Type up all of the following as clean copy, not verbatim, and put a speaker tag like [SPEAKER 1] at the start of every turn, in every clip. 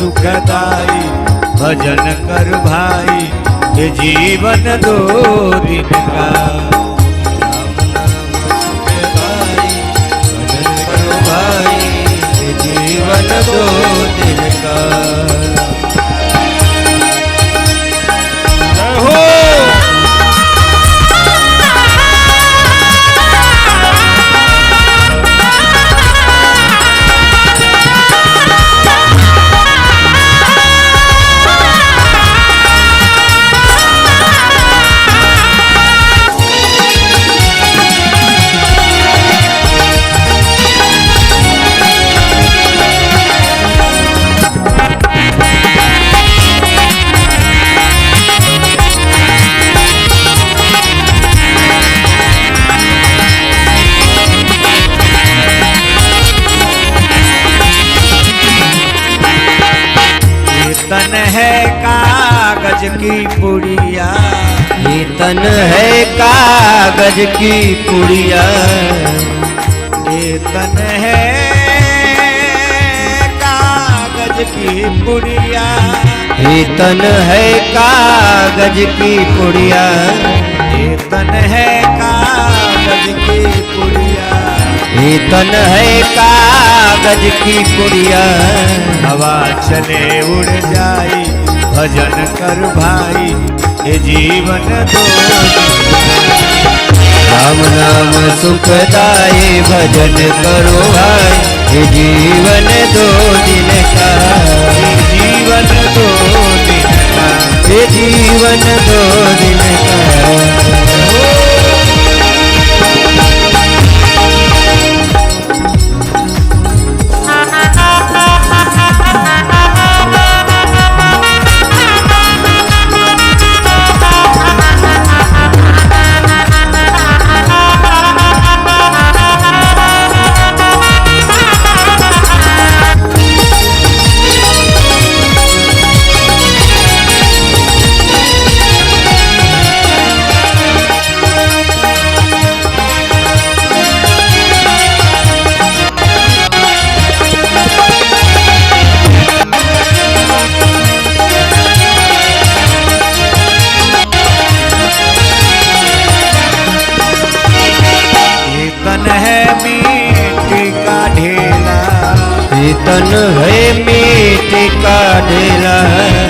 [SPEAKER 1] सुखदाई भजन कर भाई ये जीवन दो दिन का। भजन कर भाई ये जीवन दो दिन का। तन है कागज की पुड़िया,
[SPEAKER 2] ये तन है कागज की पुड़िया,
[SPEAKER 1] ये तन है कागज की पुड़िया,
[SPEAKER 2] ये तन है कागज की पुड़िया,
[SPEAKER 1] ये तन है कागज की पुड़िया,
[SPEAKER 2] ये तन है कागज की पुड़िया।
[SPEAKER 1] हवा चले उड़ जाई भजन कर भाई ये जीवन दो।
[SPEAKER 2] राम नाम सुखदाई भजन करो भाई ये जीवन दो दिन का।
[SPEAKER 1] ये जीवन दो दिन का।
[SPEAKER 2] ये जीवन दो दिन का। तन है मिट्टी का ढेला,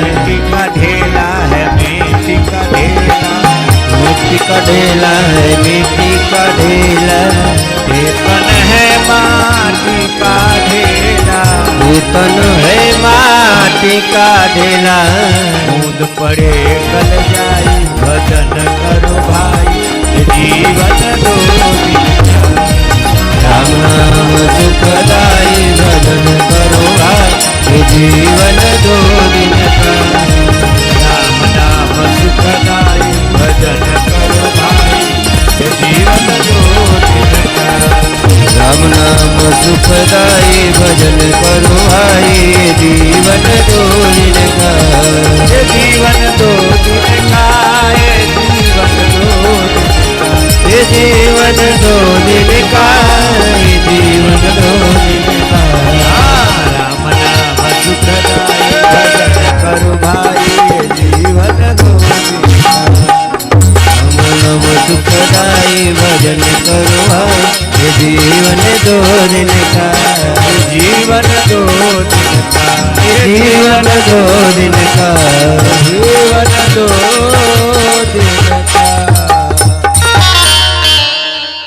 [SPEAKER 1] मिट्टी का ढेला है, मिट्टी का ढेला,
[SPEAKER 2] मिट्टी का ढेला है, मिट्टी का ढेला।
[SPEAKER 1] ये तन है माटी का ढेला,
[SPEAKER 2] ये तन है माटी का ढेला।
[SPEAKER 1] बूंद पड़े गल जाई भजन करो भाई ये जीवन दो दिन का।
[SPEAKER 2] राम नाम सुखदाई भजन करो भाई ये जीवन दो दिन का।
[SPEAKER 1] राम नाम सुखदाई भजन करो भाई ये जीवन दो दिन का।
[SPEAKER 2] राम नाम सुखदाई भजन करो भाई ये जीवन दो दिन का।
[SPEAKER 1] ये जीवन दो दिन का। ये जीवन दो दिन का।
[SPEAKER 2] ये जीवन दो दिन का। ये जीवन दो दिन का।
[SPEAKER 1] राम नाम सुखदाई भजन करो भाई ये जीवन दो दिन का।
[SPEAKER 2] राम नाम सुखदाई भजन करो भाई ये जीवन दो दिन का।
[SPEAKER 1] ये जीवन दो दिन का।
[SPEAKER 2] ये जीवन दो दिन का।
[SPEAKER 1] जीवन दो दिन का।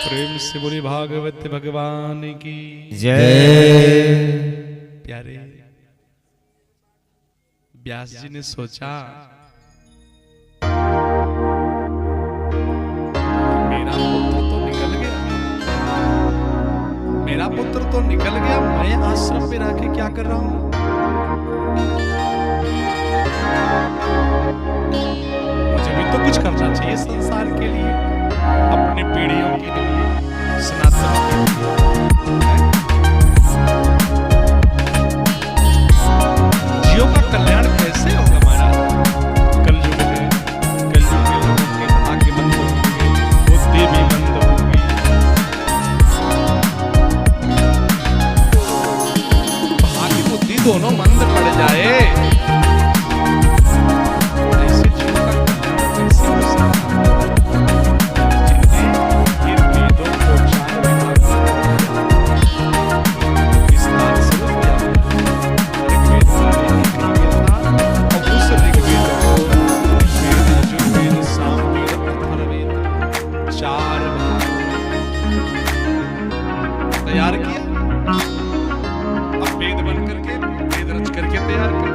[SPEAKER 3] प्रेम से बोली भागवत भगवान की
[SPEAKER 2] जय।
[SPEAKER 3] प्यारे व्यास जी ने सोचा मेरा पुत्र तो निकल गया, मेरा पुत्र तो निकल गया, मैं आश्रम में रह के क्या कर रहा हूं? मुझे भी तो कुछ करना चाहिए संसार के लिए, अपने पीढ़ियों के लिए, सनातन जीवों का कल्याण कैसे होगा महाराज? कलयुग है, कलयुग में लोगों के भाग्य मंद होंगे, बुद्धि भी मंद होगी। भाग्य बुद्धि दोनों मंद पड़ जाए। ऐसे जीव का कल्याण कैसे हो सकता है जिन्हें इन वेदों को चार विभाग विस्तार से दिया ऋग्वेद और उस ऋग्वेद को ऋग्वेद, यजुर्वेद, सामवेद, अथर्ववेद चार तैयार किया। अब वेद बन करके वेद रच करके तैयार किया।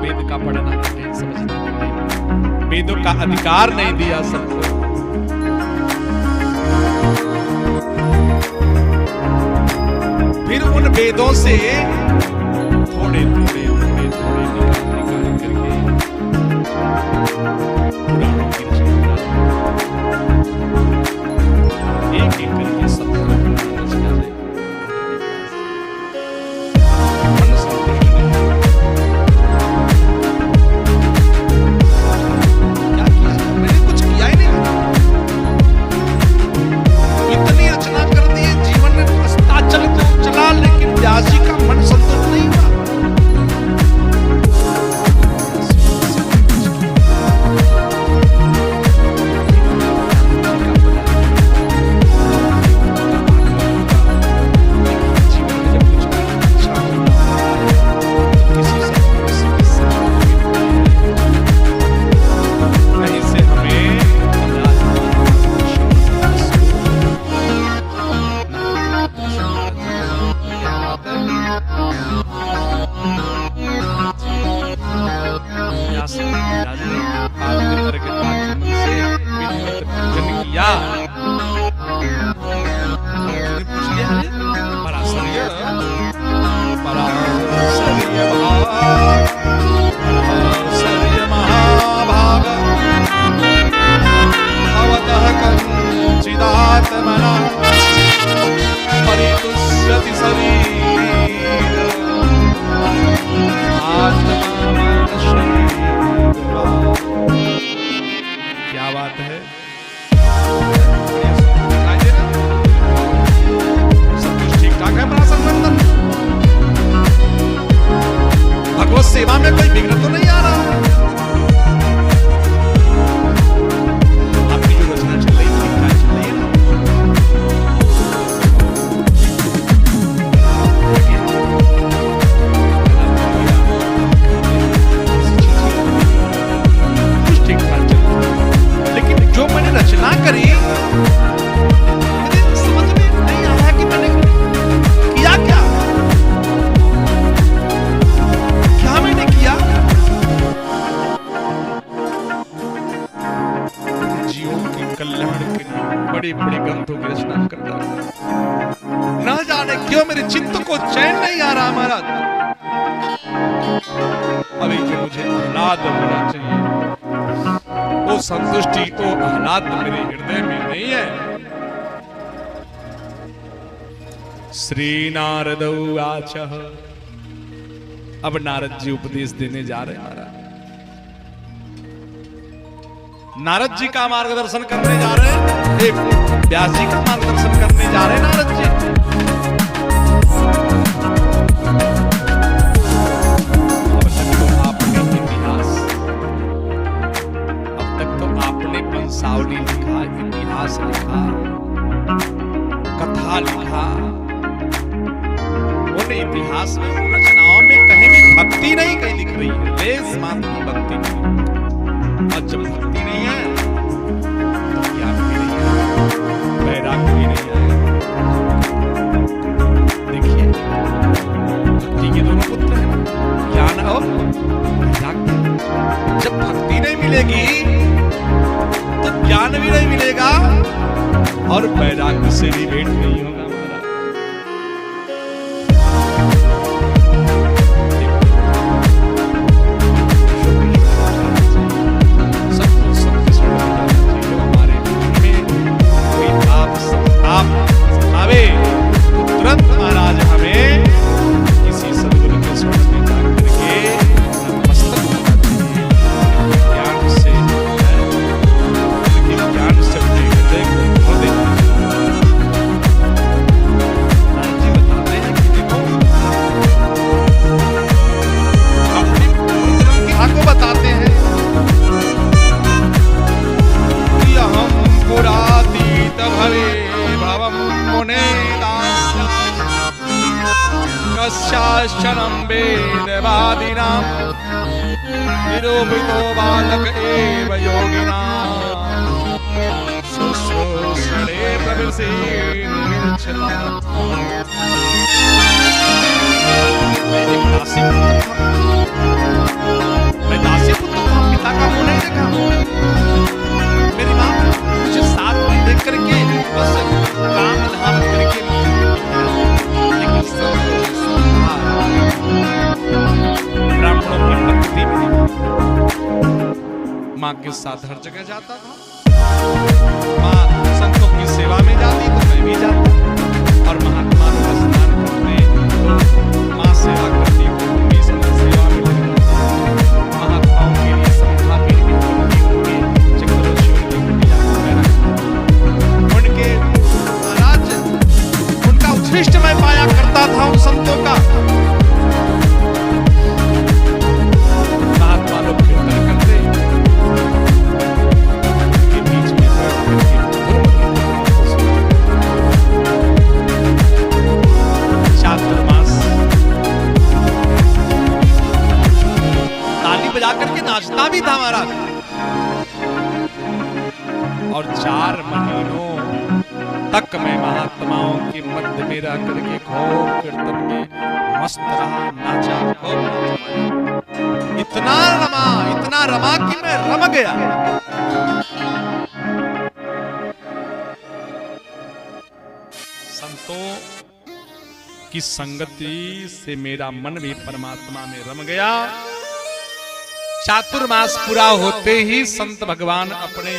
[SPEAKER 3] वेद का पढ़ना नहीं, समझना नहीं, वेदों का अधिकार नहीं दिया सबको। फिर उन वेदों से थोड़े थोड़े थोड़े थोड़े निकाल करके पुराणों की रचना एक एक करके सब सेवा में कोई विघ्न तो नहीं आ रहा। आपकी जो रचना चल रही थी क्या चल रही है? कुछ ठीक ठाक चल रहा है, लेकिन जो मैंने रचना करी मुझे समझ में नहीं आया कि मैंने किया क्या। कल्याण के लिए बड़े बड़े ग्रंथों की रचना करता है। न जाने क्यों मेरे चित्त को चैन नहीं आ रहा महाराज। अभी जो मुझे आह्लाद होना चाहिए वो संतुष्टि वो आह्लाद मेरे हृदय में नहीं है। श्री नारद उवाच। अब नारद जी उपदेश देने जा रहे हैं महाराज। नारद जी का मार्गदर्शन करने जा रहे हैं, व्यास जी का मार्गदर्शन करने जा रहे हैं नारद जी। अब तक तो आपने वंशावली लिखा, इतिहास लिखा, कथा लिखा। उन इतिहास में उन रचनाओं में कहीं भी भक्ति नहीं कहीं लिख रही है, लेस मात्र की भक्ति नहीं। और जब भक्ति नहीं है तो ज्ञान भी नहीं है, वैराग्य भी नहीं है। देखिए भक्ति के दोनों पुत्र हैं, ज्ञान और वैराग्य। जब भक्ति नहीं मिलेगी तो ज्ञान भी नहीं मिलेगा और वैराग्य से भी भेंट नहीं होगा। सर्वशास्त्रं वेदवादिनां निरूपितो बालक एव योगिनां शुश्रूषणे प्रविशे निर्विच्छता। मैं एक दासी पुत्र था, मैं दासी पुत्र था, पिता का मुंह नहीं देखा। मेरी माँ मुझे साथ में देख करके बस काम धाम करके लेकिन ब्राह्मणों की भक्ति में माँ के साथ हर जगह जाता था। माँ संतों की सेवा में जाती तो मैं भी जाता, और महात्मा लोग स्नान करते माँ सेवा करती तो भी सेवा में लगता। महात्माओं के लिए संध्या के लिए चक्रवर्तियों की पूजा उनके महाराज उनका उच्छिष्ट मैं पाया करता था उन संतों का। महात्मा लोग कीर्तन करते के बीच में चातुर्मास ताली बजा करके नाचता भी था महाराज, और 4 महीनों तक मैं महात्माओं के मध्य में रह करके घोर कीर्तन में मस्त रहा, नाचा, खूब नाचा। इतना रमा कि मैं रम गया। संतों की संगति से मेरा मन भी परमात्मा में रम गया। चातुर्मास पूरा होते ही संत भगवान अपने